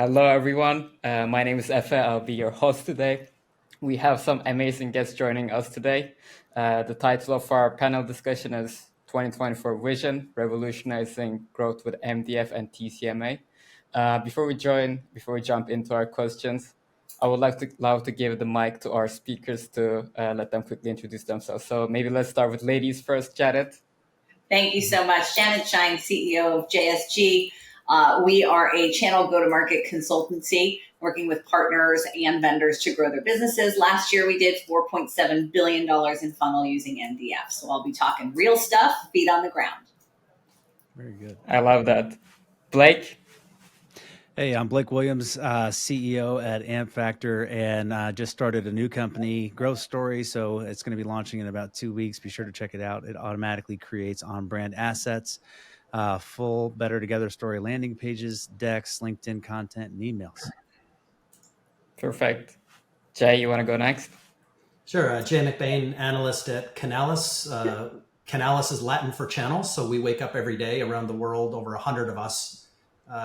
Hello, everyone. My name is Efe. I'll be your host today. We have some amazing guests joining us today. The title of our panel discussion is 2024 Vision, Revolutionizing Growth with MDF and TCMA. Before we jump into our questions, I would love to give the mic to our speakers to let them quickly introduce themselves. So maybe let's start with ladies first. Janet. Thank you so much. Janet Shine, CEO of JSG. We are a channel go-to-market consultancy working with partners and vendors to grow their businesses. Last year, we did $4.7 billion in funnel using MDF. So I'll be talking real stuff, feet on the ground. Very good. I love that. Blake? Hey, I'm Blake Williams, CEO at Amp Factor, and just started a new company, Growth Story. So it's going to be launching in about 2 weeks. Be sure to check it out. It automatically creates on-brand assets, full Better Together story landing pages, decks, LinkedIn content, and emails. Perfect. Jay, you want to go next? Sure. Jay McBain, analyst at Canalis. Canalis is Latin for channels. So we wake up every day around the world, over 100 of us,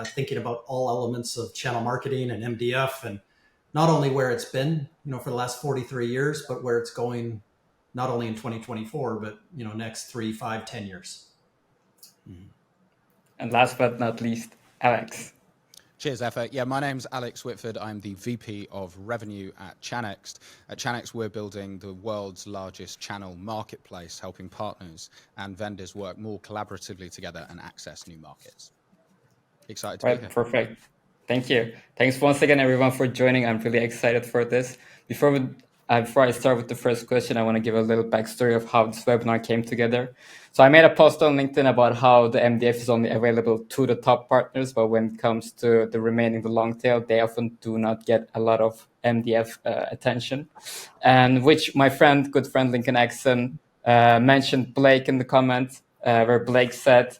thinking about all elements of channel marketing and MDF, and not only where it's been, for the last 43 years, but where it's going, not only in 2024, but next 3, 5, 10 years. Mm-hmm. And last but not least, Alex. Cheers, Efe. Yeah, my name's Alex Whitford. I'm the VP of Revenue at Chanext. At Chanext, we're building the world's largest channel marketplace, helping partners and vendors work more collaboratively together and access new markets. Excited to be here. Perfect. Thank you. Thanks once again, everyone, for joining. I'm really excited for this. Before I start with the first question, I want to give a little backstory of how this webinar came together. So I made a post on LinkedIn about how the MDF is only available to the top partners, but when it comes to the long tail, they often do not get a lot of MDF attention. And which my good friend Lincoln Axon mentioned Blake in the comments, where Blake said,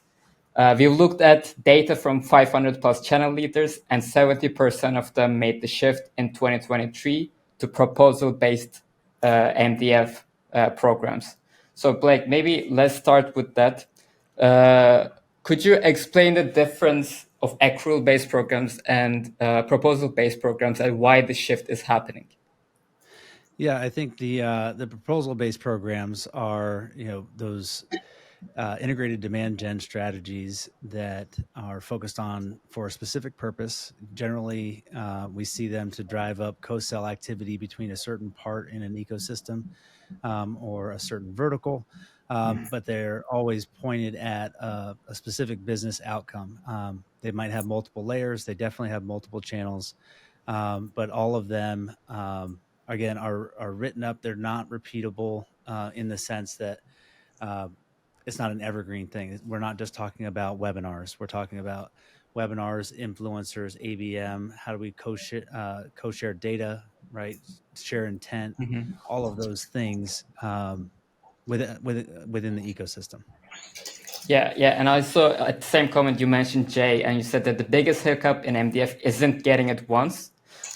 we looked at data from 500 plus channel leaders, and 70% of them made the shift in 2023 to proposal-based MDF programs. So Blake, maybe let's start with that. Could you explain the difference of accrual-based programs and proposal-based programs and why the shift is happening? Yeah, I think the proposal-based programs are, those integrated demand gen strategies that are focused on for a specific purpose. Generally, we see them to drive up co-sell activity between a certain part in an ecosystem or a certain vertical, but they're always pointed at a specific business outcome. They might have multiple layers. They definitely have multiple channels, but all of them, again, are written up. They're not repeatable in the sense that it's not an evergreen thing. We're not just talking about webinars. We're talking about webinars, influencers, ABM. How do we co-share data, right? Share intent, all of those things within the ecosystem. Yeah. And I saw at the same comment you mentioned, Jay, and you said that the biggest hiccup in MDF isn't getting it once.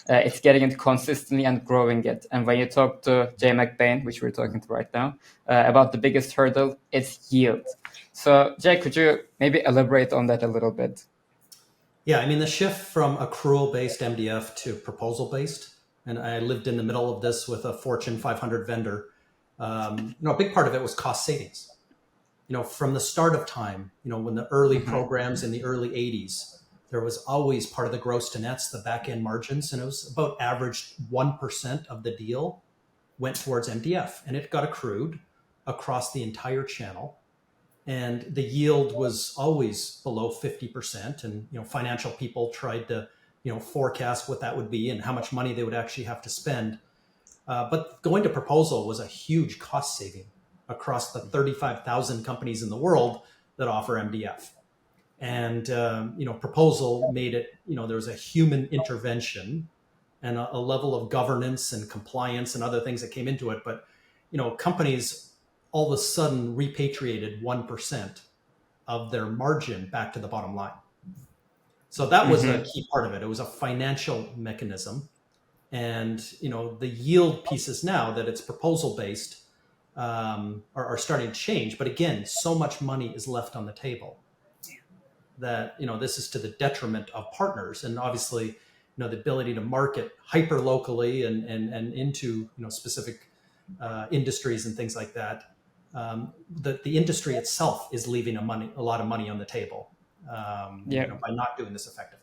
It's getting it consistently and growing it. And when you talk to Jay McBain, which we're talking to right now, about the biggest hurdle, it's yield. So Jay, could you maybe elaborate on that a little bit? Yeah, I mean, the shift from accrual-based MDF to proposal-based, and I lived in the middle of this with a Fortune 500 vendor. A big part of it was cost savings. From the start of time, when the early programs in the early 80s, there was always part of the gross to nets, the back end margins, and it was about average 1% of the deal went towards MDF, and it got accrued across the entire channel. And the yield was always below 50%. And, financial people tried to, forecast what that would be and how much money they would actually have to spend. But going to proposal was a huge cost saving across the 35,000 companies in the world that offer MDF. And, proposal made it, there was a human intervention and a level of governance and compliance and other things that came into it. But, companies all of a sudden repatriated 1% of their margin back to the bottom line. So that was a key part of it. It was a financial mechanism. And, the yield pieces now that it's proposal based are starting to change. But again, so much money is left on the table that, this is to the detriment of partners. And obviously, the ability to market hyper locally and into specific industries and things like that. The industry itself is leaving a lot of money on the table by not doing this effectively.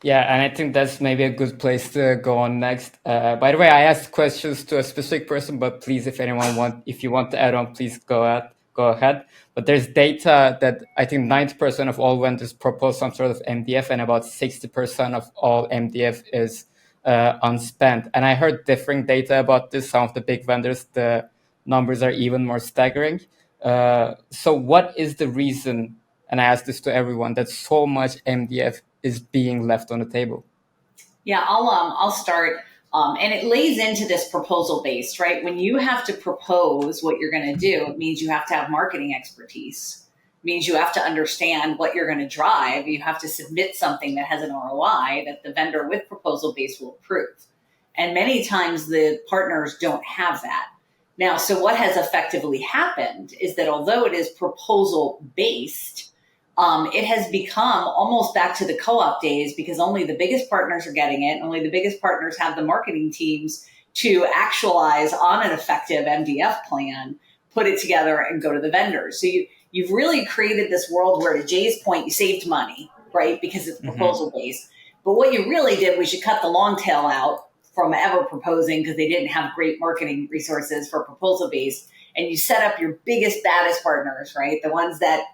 Yeah, and I think that's maybe a good place to go on next. By the way, I asked questions to a specific person, but please, if you want to add on, please go ahead. But there's data that I think 90% of all vendors propose some sort of MDF, and about 60% of all MDF is unspent. And I heard differing data about this. Some of the big vendors, the numbers are even more staggering. So what is the reason, and I ask this to everyone, that so much MDF is being left on the table? Yeah, I'll start. And it lays into this proposal based, right? When you have to propose what you're going to do, it means you have to have marketing expertise. It means you have to understand what you're going to drive. You have to submit something that has an ROI that the vendor with proposal based will approve. And many times the partners don't have that. Now, so what has effectively happened is that although it is proposal based, it has become almost back to the co-op days, because only the biggest partners are getting it. Only the biggest partners have the marketing teams to actualize on an effective MDF plan, put it together, and go to the vendors. So you've really created this world where, to Jay's point, you saved money, right? Because it's proposal based. But what you really did was you cut the long tail out from ever proposing, because they didn't have great marketing resources for proposal based. And you set up your biggest, baddest partners, right? The ones that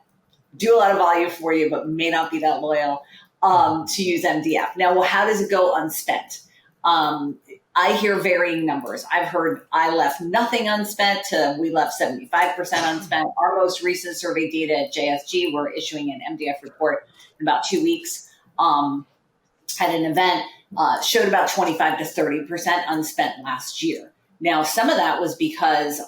do a lot of value for you, but may not be that loyal, to use MDF. Now, well, how does it go unspent? I hear varying numbers. I've heard I left nothing unspent to we left 75% unspent. Our most recent survey data at JSG, we're issuing an MDF report in about 2 weeks, at an event, showed about 25 to 30% unspent last year. Now, some of that was because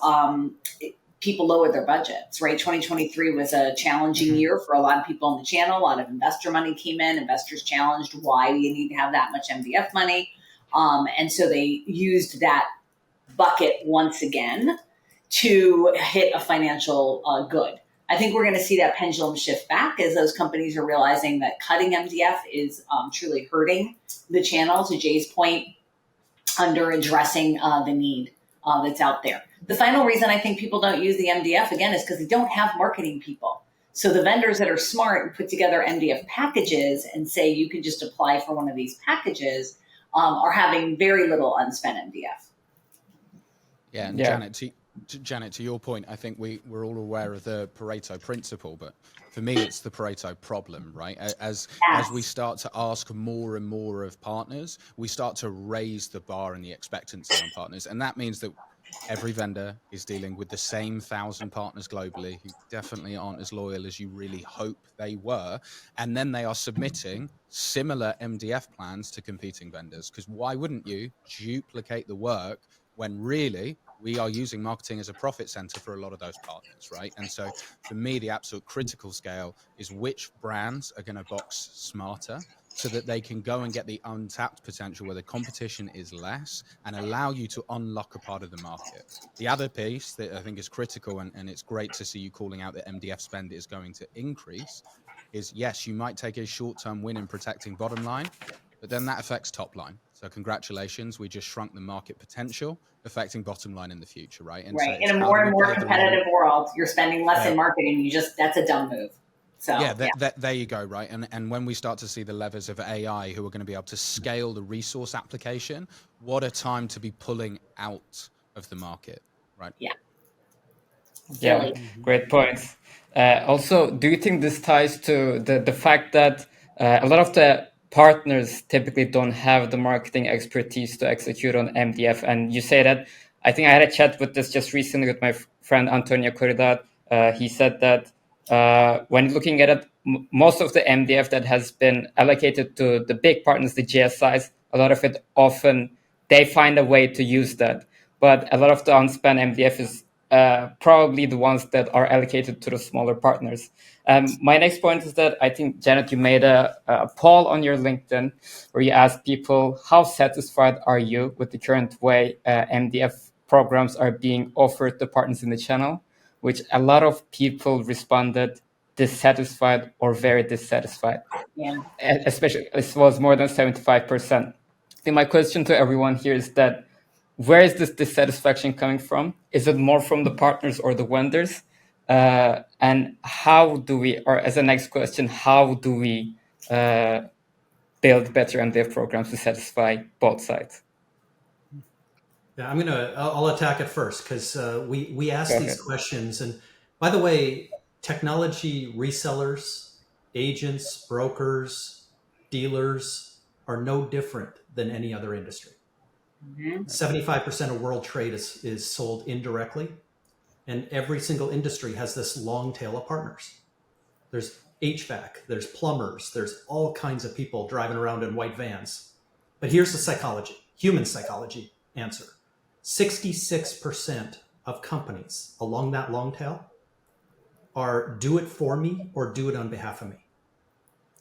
people lowered their budgets, right? 2023 was a challenging year for a lot of people in the channel. A lot of investor money came in. Investors challenged, why do you need to have that much MDF money? And so they used that bucket once again to hit a financial good. I think we're going to see that pendulum shift back as those companies are realizing that cutting MDF is truly hurting the channel, to Jay's point, under addressing the need that's out there. The final reason I think people don't use the MDF, again, is because they don't have marketing people. So the vendors that are smart and put together MDF packages and say you can just apply for one of these packages are having very little unspent MDF. Yeah, and Janet, to your point, I think we're all aware of the Pareto principle, but for me, it's the Pareto problem, right? As we start to ask more and more of partners, we start to raise the bar and the expectancy on partners. And that means that every vendor is dealing with the same 1,000 partners globally who definitely aren't as loyal as you really hope they were. And then they are submitting similar MDF plans to competing vendors. Because why wouldn't you duplicate the work when really we are using marketing as a profit center for a lot of those partners, right? And so for me, the absolute critical scale is which brands are going to box smarter so that they can go and get the untapped potential where the competition is less and allow you to unlock a part of the market. The other piece that I think is critical, and it's great to see you calling out that MDF spend is going to increase, is yes, you might take a short-term win in protecting bottom line, but then that affects top line. So congratulations, we just shrunk the market potential, affecting bottom line in the future, right? And right. So in a more and more competitive world, you're spending less in marketing. That's a dumb move. So there you go, right? And when we start to see the levers of AI who are going to be able to scale the resource application, what a time to be pulling out of the market, right? Yeah, great points. Also, do you think this ties to the fact that a lot of the partners typically don't have the marketing expertise to execute on MDF? And you say that, I think I had a chat with this just recently with my friend Antonio Corridad. He said that when looking at it, most of the MDF that has been allocated to the big partners, the GSIs, a lot of it often, they find a way to use that. But a lot of the unspent MDF is probably the ones that are allocated to the smaller partners. My next point is that I think, Janet, you made a poll on your LinkedIn where you asked people, how satisfied are you with the current way MDF programs are being offered to partners in the channel? Which a lot of people responded dissatisfied or very dissatisfied. Yeah. Especially, it was more than 75%. I think my question to everyone here is that where is this dissatisfaction coming from? Is it more from the partners or the vendors? And how do we, or as a next question, how do we build better MDF programs to satisfy both sides? Yeah, I'll attack it first because we ask these questions. And by the way, technology resellers, agents, brokers, dealers are no different than any other industry. 75% of world trade is sold indirectly, and every single industry has this long tail of partners. There's HVAC, there's plumbers, there's all kinds of people driving around in white vans. But here's the psychology, human psychology answer. 66% of companies along that long tail are do it for me or do it on behalf of me.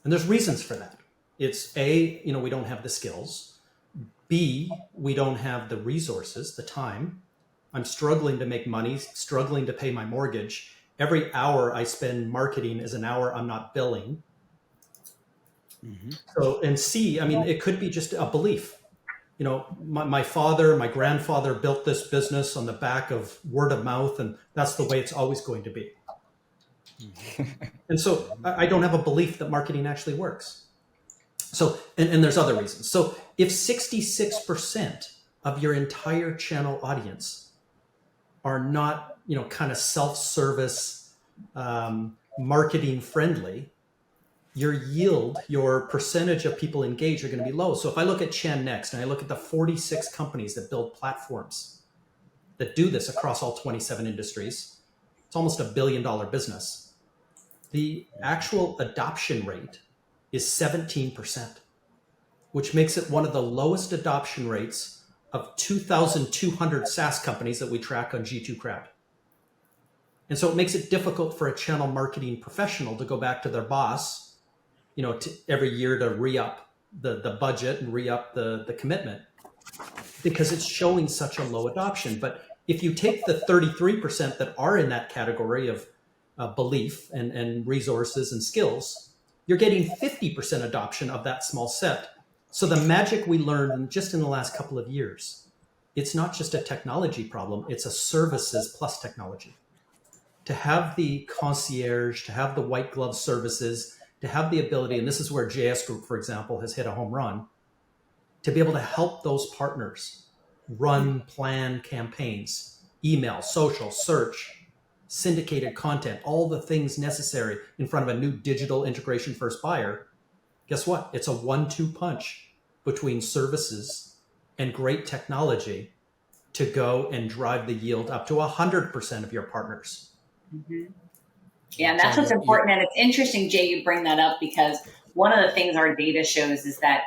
And there's reasons for that. It's A, we don't have the skills. B, we don't have the resources, the time. I'm struggling to make money, struggling to pay my mortgage. Every hour I spend marketing is an hour I'm not billing. So, and C, it could be just a belief. My father, my grandfather built this business on the back of word of mouth, and that's the way it's always going to be. And so I don't have a belief that marketing actually works. So, and there's other reasons. So if 66% of your entire channel audience are not, kind of self-service, marketing friendly, your yield, your percentage of people engaged are going to be low. So if I look at Chan Next and I look at the 46 companies that build platforms that do this across all 27 industries, it's almost $1 billion business. The actual adoption rate is 17%, which makes it one of the lowest adoption rates of 2,200 SaaS companies that we track on G2 Crowd. And so it makes it difficult for a channel marketing professional to go back to their boss, every year to re-up the budget and re-up the commitment, because it's showing such a low adoption. But if you take the 33% that are in that category of belief and resources and skills, you're getting 50% adoption of that small set. So the magic we learned just in the last couple of years, it's not just a technology problem, it's a services plus technology. To have the concierge, to have the white glove services, to have the ability, and this is where JS Group, for example, has hit a home run, to be able to help those partners run, plan campaigns, email, social, search, syndicated content, all the things necessary in front of a new digital integration first buyer. Guess what? It's a 1-2 punch between services and great technology to go and drive the yield up to 100% of your partners. Yeah, and that's what's important. And it's interesting, Jay, you bring that up, because one of the things our data shows is that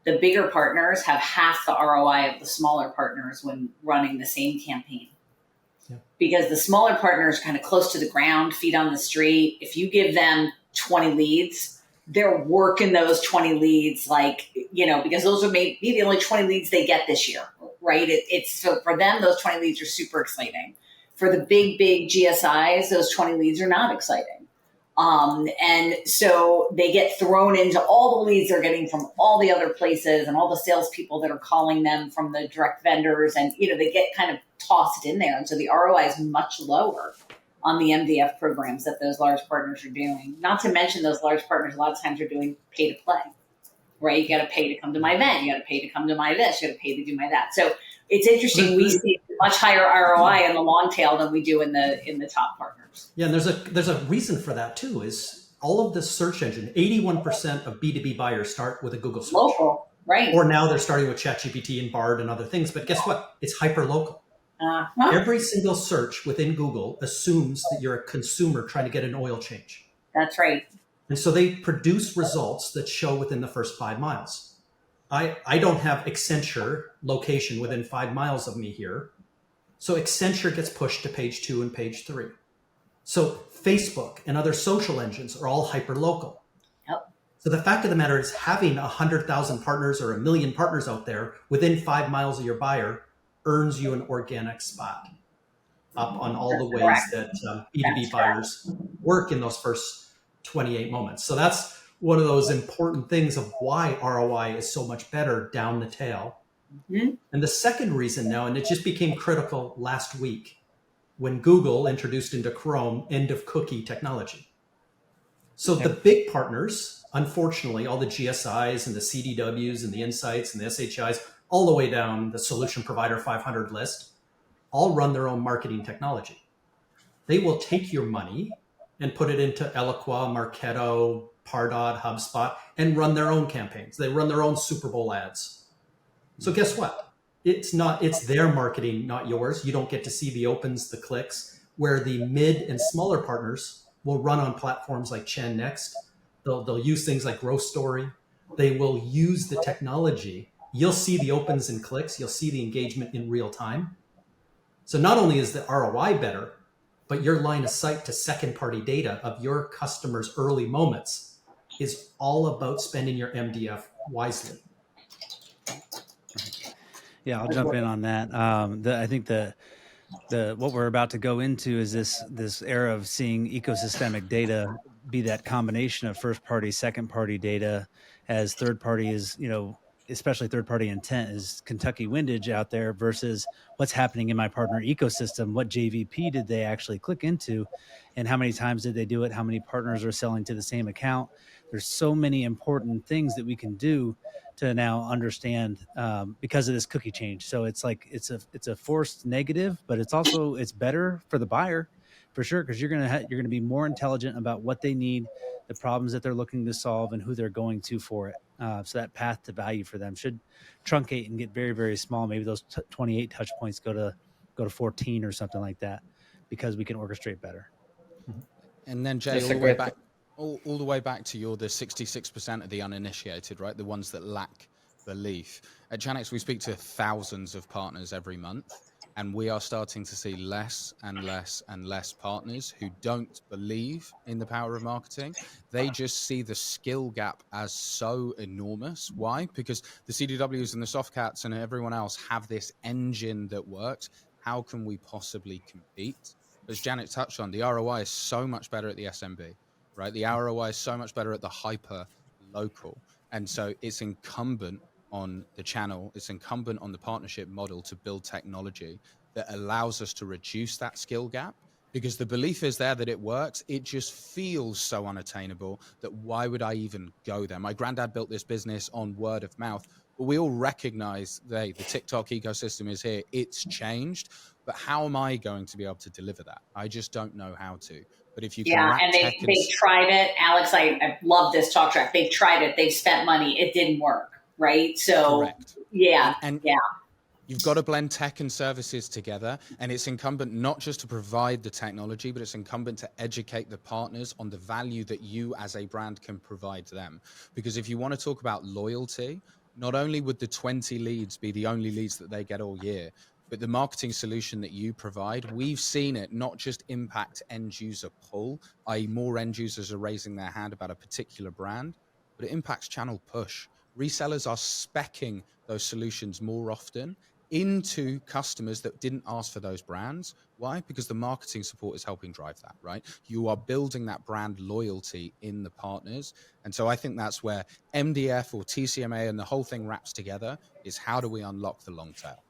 the bigger partners have half the ROI of the smaller partners when running the same campaign. Yeah. Because the smaller partners are kind of close to the ground, feet on the street. If you give them 20 leads, they're working those 20 leads because those are maybe the only 20 leads they get this year, right? It's so for them, those 20 leads are super exciting. For the big GSIs, those 20 leads are not exciting. And so they get thrown into all the leads they're getting from all the other places and all the salespeople that are calling them from the direct vendors. And, they get kind of tossed in there. And so the ROI is much lower on the MDF programs that those large partners are doing. Not to mention those large partners a lot of times are doing pay to play, right? You got to pay to come to my event. You got to pay to come to my this. You got to pay to do my that. So it's interesting. We see much higher ROI in the long tail than we do in the top partners. Yeah, and there's a reason for that too. Is all of this search engine, 81% of B2B buyers start with a Google search. Local, right? Or now they're starting with ChatGPT and Bard and other things. But guess what? It's hyper local. Every single search within Google assumes that you're a consumer trying to get an oil change. That's right. And so they produce results that show within the first 5 miles. I don't have Accenture location within 5 miles of me here. So Accenture gets pushed to page 2 and page 3. So Facebook and other social engines are all hyper local. Yep. So the fact of the matter is having 100,000 partners or 1 million partners out there within 5 miles of your buyer earns you an organic spot up on all the ways that B2B buyers work in those first 28 moments. So that's one of those important things of why ROI is so much better down the tail. Mm-hmm. And the second reason now, and it just became critical last week when Google introduced into Chrome end of cookie technology. So the big partners, unfortunately, all the GSIs and the CDWs and the Insights and the SHIs, all the way down the Solution Provider 500 list, all run their own marketing technology. They will take your money and put it into Eloqua, Marketo, Pardot, HubSpot, and run their own campaigns. They run their own Super Bowl ads. So guess what? It's their marketing, not yours. You don't get to see the opens, the clicks, where the mid and smaller partners will run on platforms like Chen Next. They'll use things like Growth Story. They will use the technology. You'll see the opens and clicks. You'll see the engagement in real time. So not only is the ROI better, but your line of sight to second-party data of your customers' early moments is all about spending your MDF wisely. Yeah, I'll jump in on that. I think the what we're about to go into is this era of seeing ecosystemic data be that combination of first party, second party data, as third party is, especially third party intent is Kentucky windage out there versus what's happening in my partner ecosystem. What JVP did they actually click into, and how many times did they do it? How many partners are selling to the same account? There's so many important things that we can do to now understand because of this cookie change. So it's like it's a forced negative, but it's better for the buyer for sure, because you're gonna be more intelligent about what they need, the problems that they're looking to solve, and who they're going to for it. So that path to value for them should truncate and get very, very small. Maybe those 28 touch points go to 14 or something like that, because we can orchestrate better. And then Jay, all the way back to the 66% of the uninitiated, right? The ones that lack belief. At Chanex, we speak to thousands of partners every month, and we are starting to see less and less and less partners who don't believe in the power of marketing. They just see the skill gap as so enormous. Why? Because the CDWs and the Softcats and everyone else have this engine that works. How can we possibly compete? As Janet touched on, the ROI is so much better at the SMB, right? The ROI is so much better at the hyper local. And so it's incumbent on the channel, it's incumbent on the partnership model to build technology that allows us to reduce that skill gap, because the belief is there that it works. It just feels so unattainable that why would I even go there? My granddad built this business on word of mouth, but we all recognize the TikTok ecosystem is here. It's changed, but how am I going to be able to deliver that? I just don't know how to. But if you can wrap and tech they've tried it. Alex, I love this talk track. They've tried it. They've spent money. It didn't work. Right. So, correct. And you've got to blend tech and services together. And it's incumbent not just to provide the technology, but it's incumbent to educate the partners on the value that you as a brand can provide them. Because if you want to talk about loyalty, not only would the 20 leads be the only leads that they get all year, but the marketing solution that you provide, we've seen it not just impact end user pull, i.e. more end users are raising their hand about a particular brand, but it impacts channel push. Resellers are speccing those solutions more often into customers that didn't ask for those brands. Why? Because the marketing support is helping drive that, right? You are building that brand loyalty in the partners. And so I think that's where MDF or TCMA and the whole thing wraps together, is how do we unlock the long tail?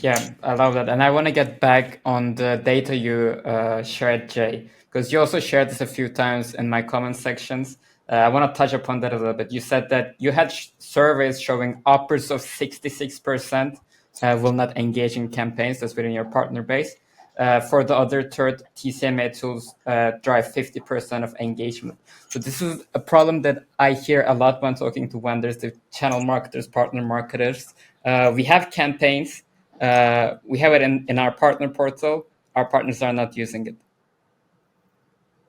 Yeah, I love that. And I want to get back on the data you shared, Jay, because you also shared this a few times in my comment sections. I want to touch upon that a little bit. You said that you had surveys showing upwards of 66% will not engage in campaigns. That's within your partner base. For the other third, TCMA tools drive 50% of engagement. So this is a problem that I hear a lot when talking to vendors, the channel marketers, partner marketers. We have campaigns. We have it in our partner portal. Our partners are not using it.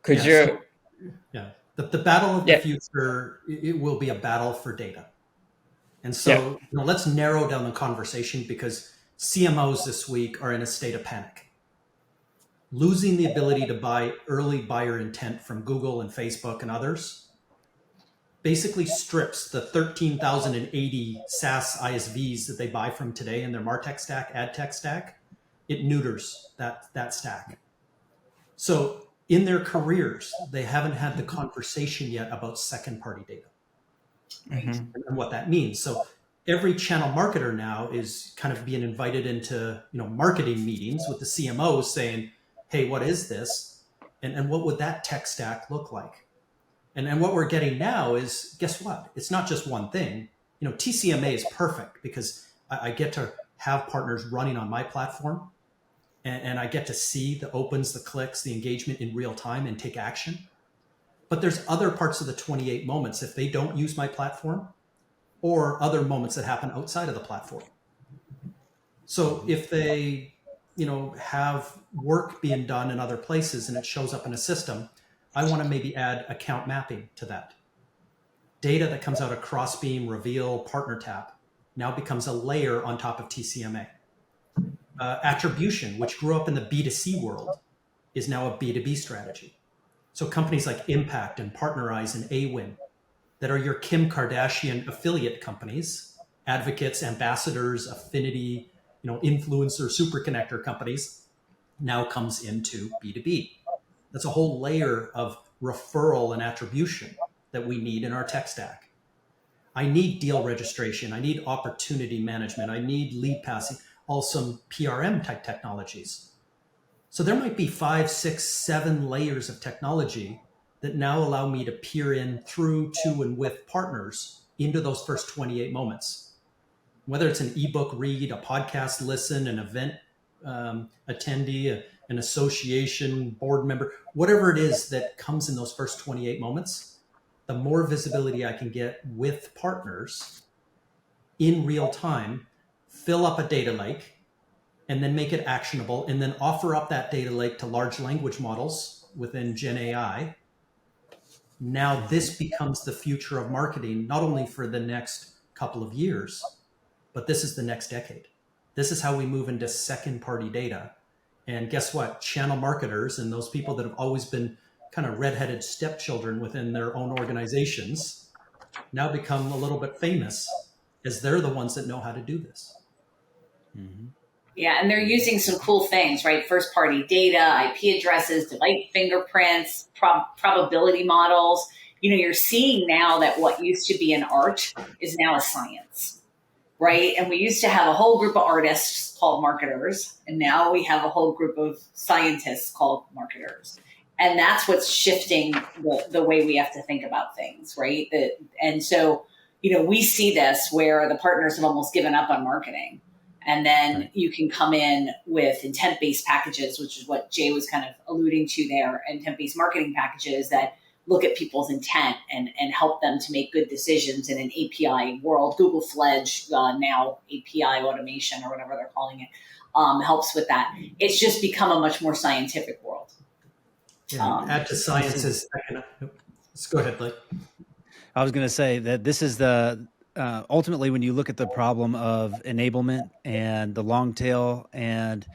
Could you? The battle of the future, it will be a battle for data. And so let's narrow down the conversation, because CMOs this week are in a state of panic. Losing the ability to buy early buyer intent from Google and Facebook and others basically strips the 13,080 SaaS ISVs that they buy from today in their MarTech stack, ad tech stack. It neuters that stack. So in their careers, they haven't had the conversation yet about second party data and what that means. So every channel marketer now is kind of being invited into, marketing meetings with the CMOs saying, hey, what is this? And what would that tech stack look like? And what we're getting now is, guess what? It's not just one thing. TCMA is perfect because I get to have partners running on my platform, and I get to see the opens, the clicks, the engagement in real time and take action. But there's other parts of the 28 moments if they don't use my platform, or other moments that happen outside of the platform. So if they, have work being done in other places and it shows up in a system, I want to maybe add account mapping to that. Data that comes out of Crossbeam, Reveal, Partner Tap now becomes a layer on top of TCMA. Attribution, which grew up in the B2C world, is now a B2B strategy. So companies like Impact and Partnerize and Awin, that are your Kim Kardashian affiliate companies, advocates, ambassadors, affinity, influencer, super connector companies, now comes into B2B. That's a whole layer of referral and attribution that we need in our tech stack. I need deal registration. I need opportunity management. I need lead passing, all some PRM type technologies. So there might be 5, 6, 7 layers of technology that now allow me to peer in through, to, and with partners into those first 28 moments. Whether it's an ebook read, a podcast listen, an event attendee, an association board member, whatever it is that comes in those first 28 moments, the more visibility I can get with partners in real time, fill up a data lake, and then make it actionable, and then offer up that data lake to large language models within Gen AI. Now this becomes the future of marketing, not only for the next couple of years, but this is the next decade. This is how we move into second party data. And guess what? Channel marketers and those people that have always been kind of redheaded stepchildren within their own organizations now become a little bit famous, as they're the ones that know how to do this. Mm-hmm. Yeah, and they're using some cool things, right? First party data, IP addresses, device fingerprints, probability models. You're seeing now that what used to be an art is now a science, right? And we used to have a whole group of artists called marketers, and now we have a whole group of scientists called marketers. And that's what's shifting the way we have to think about things, right? And so, we see this where the partners have almost given up on marketing. And then you can come in with intent-based packages, which is what Jay was kind of alluding to there, intent-based marketing packages that look at people's intent and help them to make good decisions in an API world. Google Fledge, now API automation or whatever they're calling it, helps with that. It's just become a much more scientific world. Yeah, add to sciences. Let's go ahead, Blake. I was going to say that this is ultimately, when you look at the problem of enablement and the long tail, and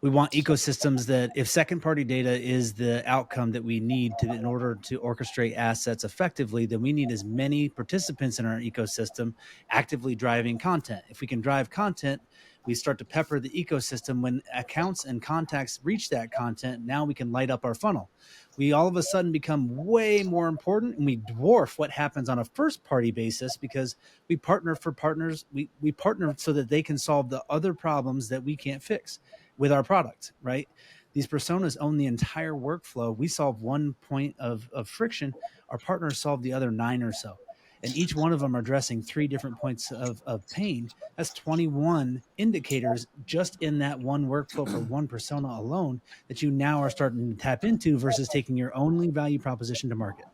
we want ecosystems that, if second party data is the outcome that we need in order to orchestrate assets effectively, then we need as many participants in our ecosystem actively driving content. If we can drive content, we start to pepper the ecosystem. When accounts and contacts reach that content, now we can light up our funnel. We all of a sudden become way more important, and we dwarf what happens on a first party basis because we partner for partners. We partner so that they can solve the other problems that we can't fix with our product, right? These personas own the entire workflow. We solve one point of friction. Our partners solve the other 9 or so. And each one of them are addressing 3 different points of pain. That's 21 indicators just in that one workflow for one persona alone that you now are starting to tap into, versus taking your only value proposition to market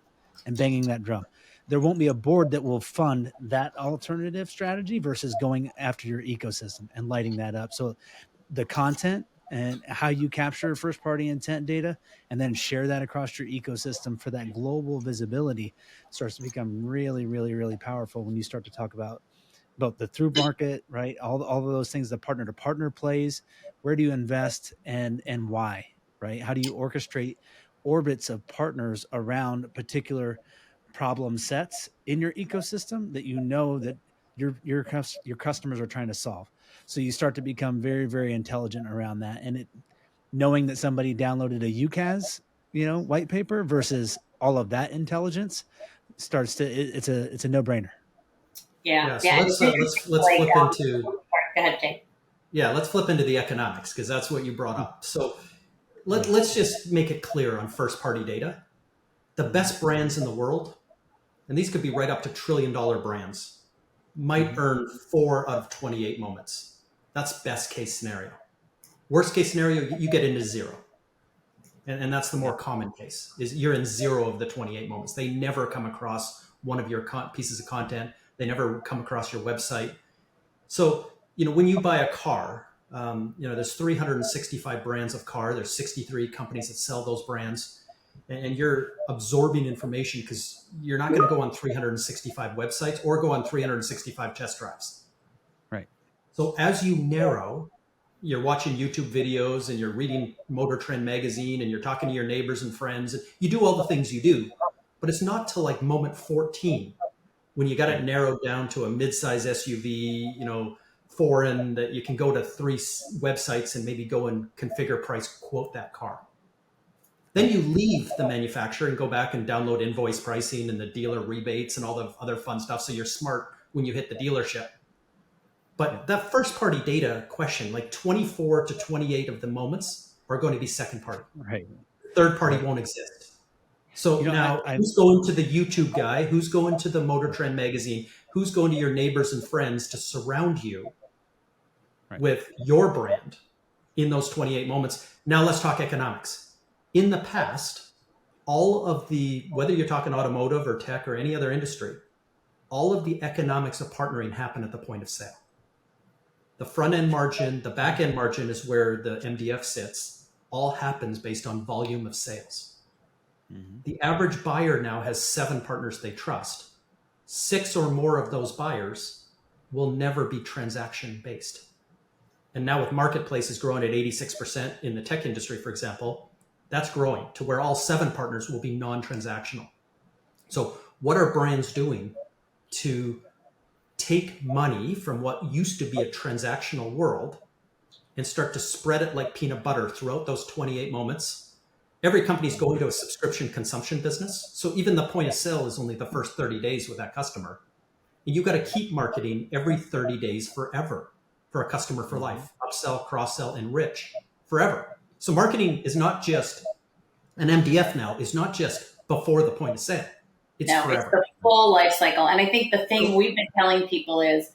and banging that drum. There won't be a board that will fund that alternative strategy versus going after your ecosystem and lighting that up. So the content and how you capture first party intent data and then share that across your ecosystem for that global visibility starts to become really, really, really powerful when you start to talk about both the through market, right? All of those things, the partner to partner plays, where do you invest and why, right? How do you orchestrate orbits of partners around particular problem sets in your ecosystem that that your customers are trying to solve? So you start to become very, very intelligent around that. And knowing that somebody downloaded a UCAS white paper versus all of that intelligence starts to, it's a no-brainer. Yeah. So And let's flip into go ahead, Jay. let's flip into the economics, because that's what you brought up. So let's just make it clear on first party data. The best brands in the world, and these could be right up to $1 trillion brands, might earn 4 out of 28 moments. That's best case scenario. Worst case scenario, you get into 0. And that's the more common case, is you're in 0 of the 28 moments. They never come across one of your pieces of content. They never come across your website. So, when you buy a car, there's 365 brands of car. There's 63 companies that sell those brands. And you're absorbing information because you're not going to go on 365 websites or go on 365 test drives. Right. So as you narrow, you're watching YouTube videos and you're reading Motor Trend magazine and you're talking to your neighbors and friends. And you do all the things you do, but it's not till like moment 14 when you got it narrowed down to a mid-size SUV, foreign, that you can go to 3 websites and maybe go and configure, price, quote that car. Then you leave the manufacturer and go back and download invoice pricing and the dealer rebates and all the other fun stuff. So you're smart when you hit the dealership. But that first party data question, like 24 to 28 of the moments are going to be second party. Right. Third party won't exist. So who's going to the YouTube guy? Who's going to the Motor Trend magazine? Who's going to your neighbors and friends to surround you with your brand in those 28 moments? Now let's talk economics. In the past, all of the, whether you're talking automotive or tech or any other industry, all of the economics of partnering happen at the point of sale. The front end margin, the back end margin is where the MDF sits, all happens based on volume of sales. Mm-hmm. The average buyer now has 7 partners they trust. 6 or more of those buyers will never be transaction based. And now with marketplaces growing at 86% in the tech industry, for example, that's growing to where all 7 partners will be non-transactional. So what are brands doing to take money from what used to be a transactional world and start to spread it like peanut butter throughout those 28 moments? Every company's going to a subscription consumption business. So even the point of sale is only the first 30 days with that customer. And you've got to keep marketing every 30 days forever for a customer for life. Upsell, cross-sell, enrich forever. So marketing is not just an MDF now, is not just before the point of sale. It's forever. It's the full life cycle. And I think the thing we've been telling people is,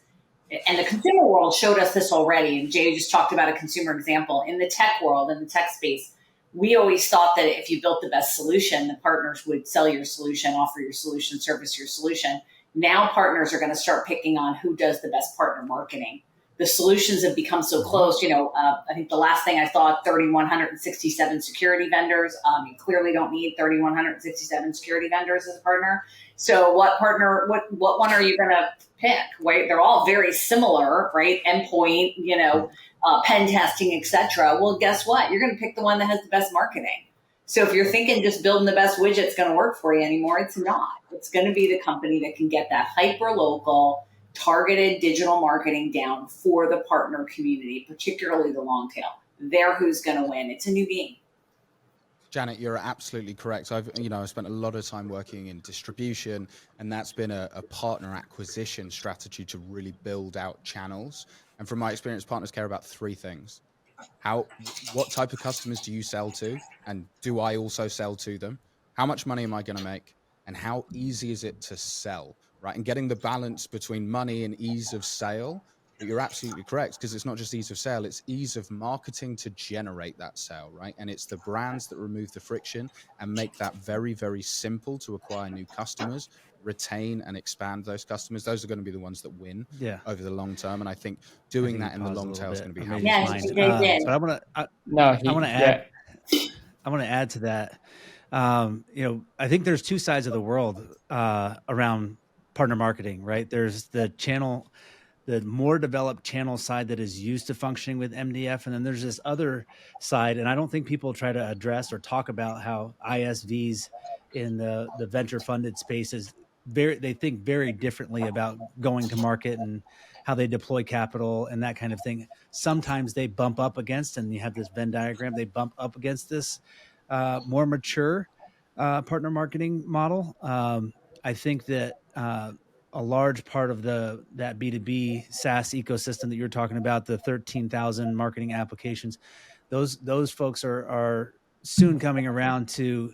and the consumer world showed us this already, and Jay just talked about a consumer example. In the tech world, in the tech space, we always thought that if you built the best solution, the partners would sell your solution, offer your solution, service your solution. Now partners are going to start picking on who does the best partner marketing. The solutions have become so close. I think the last thing I saw, 3,167 security vendors. You clearly don't need 3,167 security vendors as a partner. So what one are you going to pick? Right? They're all very similar, right? Endpoint, pen testing, etc. Well, guess what? You're going to pick the one that has the best marketing. So if you're thinking just building the best widget's going to work for you anymore, it's not. It's going to be the company that can get that hyper local, targeted digital marketing down for the partner community, particularly the long tail. They're who's going to win. It's a new game. Janet, you're absolutely correct. I've spent a lot of time working in distribution, and that's been a partner acquisition strategy to really build out channels. And from my experience, partners care about 3 things. What type of customers do you sell to? And do I also sell to them? How much money am I going to make? And how easy is it to sell? Right, and getting the balance between money and ease of sale. But you're absolutely correct, because it's not just ease of sale, it's ease of marketing to generate that sale, right? And it's the brands that remove the friction and make that very, very simple to acquire new customers, retain and expand those customers. Those are going to be the ones that win over the long term. And I think doing that in the long tail is going to be how but I want to add to that. I think there's 2 sides of the world around partner marketing, right? There's the more developed channel side that is used to functioning with MDF. And then there's this other side. And I don't think people try to address or talk about how ISVs in the venture funded spaces, they think very differently about going to market and how they deploy capital and that kind of thing. Sometimes they bump up against, and you have this Venn diagram, they bump up against this more mature partner marketing model. I think that a large part of that B2B SaaS ecosystem that you're talking about, the 13,000 marketing applications, those folks are soon coming around to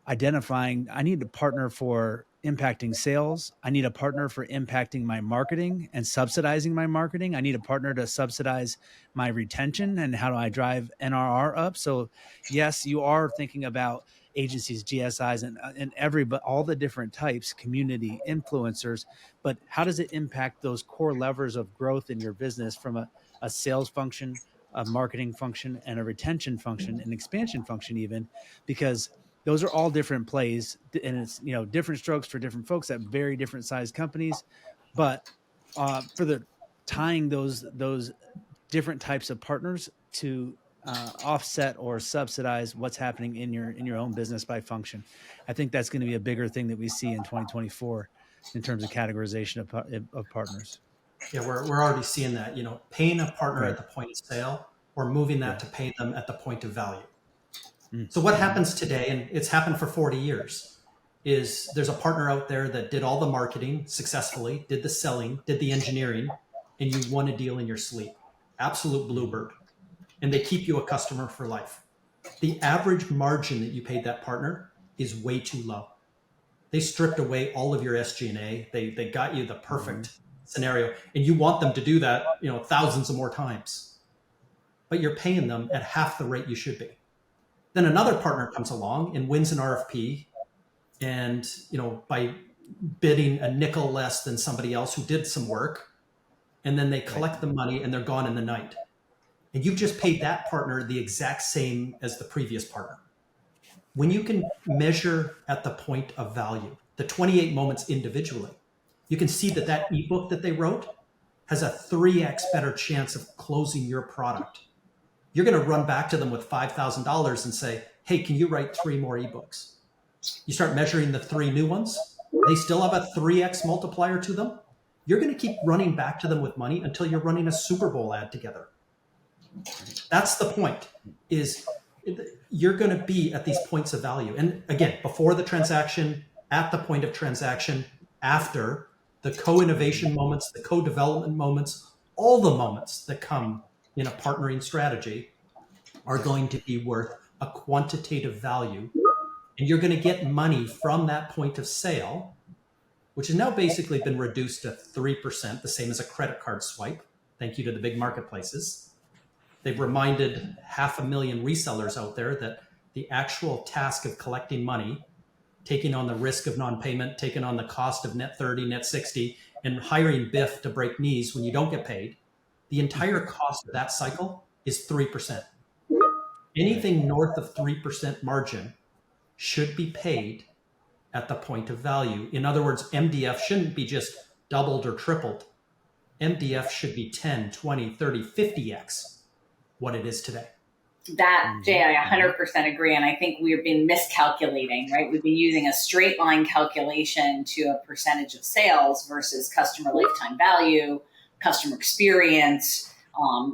identifying, I need a partner for impacting sales. I need a partner for impacting my marketing and subsidizing my marketing. I need a partner to subsidize my retention and how do I drive NRR up. So yes, you are thinking about agencies, GSIs, but all the different types, community influencers, but how does it impact those core levers of growth in your business from a sales function, a marketing function, and a retention function, an expansion function even, because those are all different plays, and it's different strokes for different folks at very different size companies. But for the tying those different types of partners to offset or subsidize what's happening in your own business by function, I think that's going to be a bigger thing that we see in 2024 in terms of categorization of partners. Yeah, we're already seeing that. Paying a partner Right. at the point of sale or moving that Yeah. to pay them at the point of value. So what happens today, and it's happened for 40 years, is there's a partner out there that did all the marketing successfully, did the selling, did the engineering, and you won a deal in your sleep. Absolute bluebird. And they keep you a customer for life. The average margin that you paid that partner is way too low. They stripped away all of your SG&A. They got you the perfect scenario, and you want them to do that, thousands of more times. But you're paying them at half the rate you should be. Then another partner comes along and wins an RFP, and by bidding a nickel less than somebody else who did some work, and then they collect the money and they're gone in the night. And you've just paid that partner the exact same as the previous partner. When you can measure at the point of value, the 28 moments individually, you can see that ebook that they wrote has a 3x better chance of closing your product. You're going to run back to them with $5,000 and say, hey, can you write 3 more ebooks? You start measuring the 3 new ones. They still have a 3x multiplier to them. You're going to keep running back to them with money until you're running a Super Bowl ad together. That's the point, is you're going to be at these points of value. And again, before the transaction, at the point of transaction, after, the co-innovation moments, the co-development moments, all the moments that come in a partnering strategy are going to be worth a quantitative value. And you're going to get money from that point of sale, which has now basically been reduced to 3%, the same as a credit card swipe. Thank you to the big marketplaces. They've reminded 500,000 resellers out there that the actual task of collecting money, taking on the risk of non-payment, taking on the cost of net 30, net 60, and hiring Biff to break knees when you don't get paid, the entire cost of that cycle is 3%. Anything north of 3% margin should be paid at the point of value. In other words, MDF shouldn't be just doubled or tripled. MDF should be 10, 20, 30, 50x what it is today. That, Jay, I 100% agree. And I think we've been miscalculating, right? We've been using a straight line calculation to a percentage of sales versus customer lifetime value, customer experience,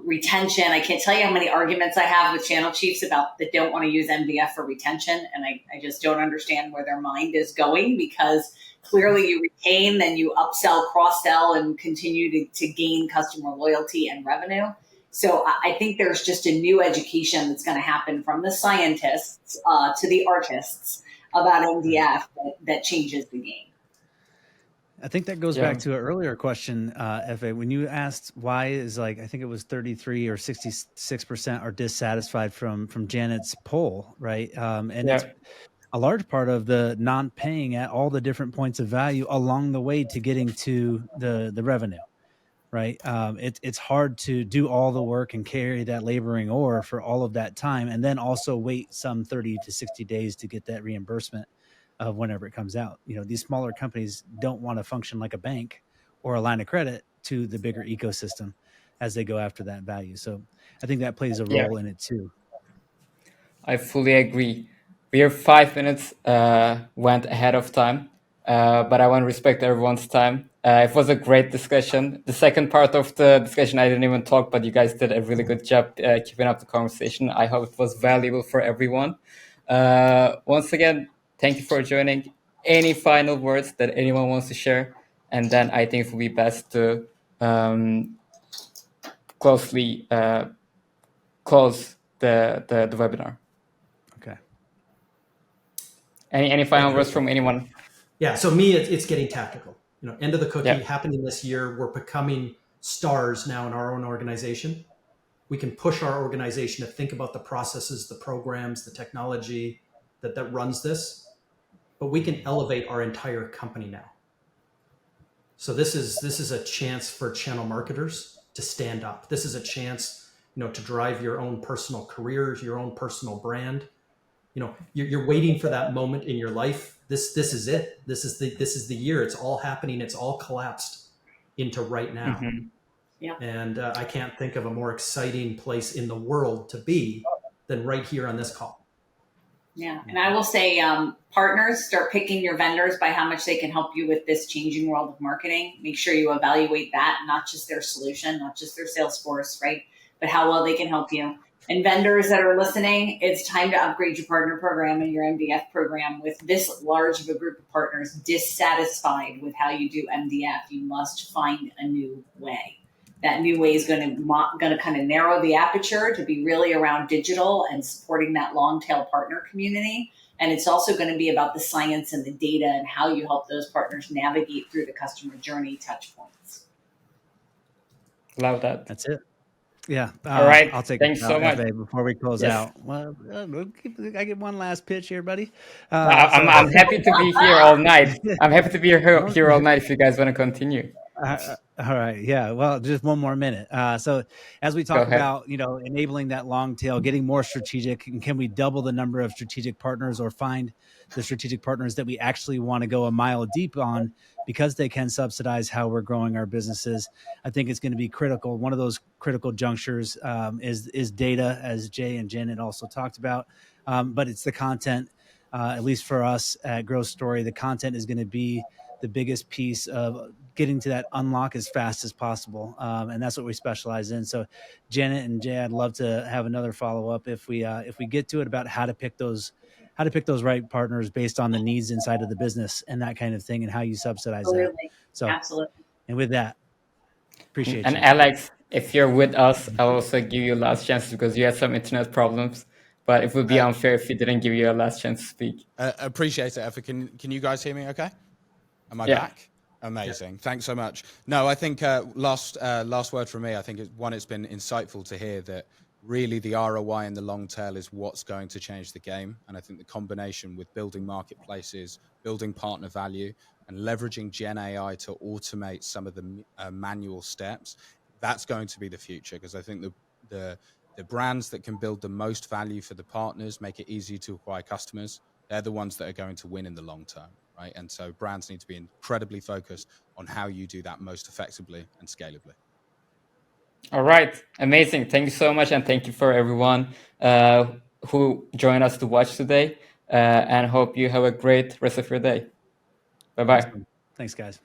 retention. I can't tell you how many arguments I have with channel chiefs about that don't want to use MDF for retention. And I just don't understand where their mind is going, because clearly you retain, then you upsell, cross-sell, and continue to gain customer loyalty and revenue. So I think there's just a new education that's going to happen from the scientists to the artists about MDF that changes the game. I think that goes back to an earlier question, F.A. When you asked why is, I think it was 33 or 66% are dissatisfied from Janet's poll, right? It's a large part of the non-paying at all the different points of value along the way to getting to the revenue. Right. It's hard to do all the work and carry that laboring ore for all of that time, and then also wait some 30 to 60 days to get that reimbursement of whenever it comes out. These smaller companies don't want to function like a bank or a line of credit to the bigger ecosystem as they go after that value. So I think that plays a role in it too. I fully agree. We are 5 minutes went ahead of time, but I want to respect everyone's time. It was a great discussion. The second part of the discussion, I didn't even talk, but you guys did a really good job keeping up the conversation. I hope it was valuable for everyone. Once again, thank you for joining. Any final words that anyone wants to share? And then I think it will be best to close the webinar. Okay. Any final words from anyone? Yeah, so me, it's getting tactical. End of the cookie Yeah. happening this year. We're becoming stars now in our own organization. We can push our organization to think about the processes, the programs, the technology that runs this, but we can elevate our entire company now. So this is a chance for channel marketers to stand up. This is a chance, to drive your own personal careers, your own personal brand. You're waiting for that moment in your life. This is it. This is the year. It's all happening. It's all collapsed into right now. Mm-hmm. Yeah. And I can't think of a more exciting place in the world to be than right here on this call. Yeah. And I will say, partners, start picking your vendors by how much they can help you with this changing world of marketing. Make sure you evaluate that, not just their solution, not just their sales force, right? But how well they can help you. And vendors that are listening, it's time to upgrade your partner program and your MDF program. With this large of a group of partners dissatisfied with how you do MDF, you must find a new way. That new way is going to kind of narrow the aperture to be really around digital and supporting that long tail partner community. And it's also going to be about the science and the data and how you help those partners navigate through the customer journey touch points. Love that. That's it. Yeah. All right. I'll take Thanks so much. FA before we close Yes. out. Well, I get one last pitch here, buddy. I'm happy to be here all night. I'm happy to be here all night if you guys want to continue. All right. Yeah. Well, just one more minute. So as we talk about, enabling that long tail, getting more strategic, and can we double the number of strategic partners or find the strategic partners that we actually want to go a mile deep on because they can subsidize how we're growing our businesses? I think it's going to be critical. One of those critical junctures is data, as Jay and Jen had also talked about. But it's the content, at least for us at Growth Story, the content is going to be the biggest piece of getting to that unlock as fast as possible. And that's what we specialize in. So Janet and Jay, I'd love to have another follow-up if we get to it about how to pick those right partners based on the needs inside of the business and that kind of thing and how you subsidize that. So Absolutely. And with that, appreciate and you. Alex, if you're with us, I'll also give you a last chance because you had some internet problems. But it would be unfair if we didn't give you a last chance to speak. Appreciate it, Effa. Can you guys hear me okay? Am I Yeah. back? Amazing. Yeah. Thanks so much. No, I think last word from me, I think it's been insightful to hear that really the ROI in the long tail is what's going to change the game. And I think the combination with building marketplaces, building partner value, and leveraging Gen AI to automate some of the manual steps, that's going to be the future. Because I think the brands that can build the most value for the partners, make it easy to acquire customers, they're the ones that are going to win in the long term, right? And so brands need to be incredibly focused on how you do that most effectively and scalably. All right. Amazing. Thank you so much. And thank you for everyone who joined us to watch today. And hope you have a great rest of your day. Bye-bye. Thanks, guys.